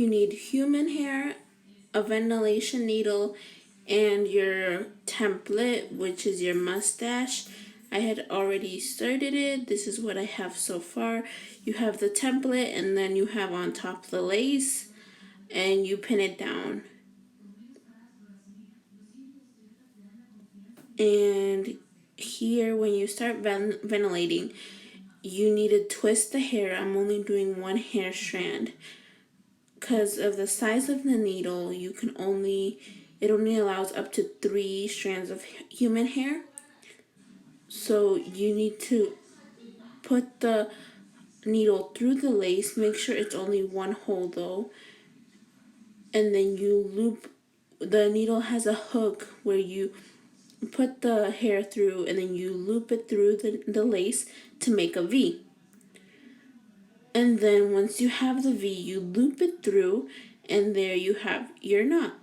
you need human hair, a ventilation needle, and your template, which is your mustache. I had already started it. This is what I have so far. You have the template, and then you have on top the lace, and you pin it down. And here, when you start ventilating, you need to twist the hair. I'm only doing one hair strand because of the size of the needle. It only allows up to 3 strands of human hair. So you need to put the needle through the lace. Make sure it's only one hole though, and then you loop. The needle has a hook where you put the hair through, and then you loop it through the lace to make a V. And then once you have the V, you loop it through, and there you have your knot.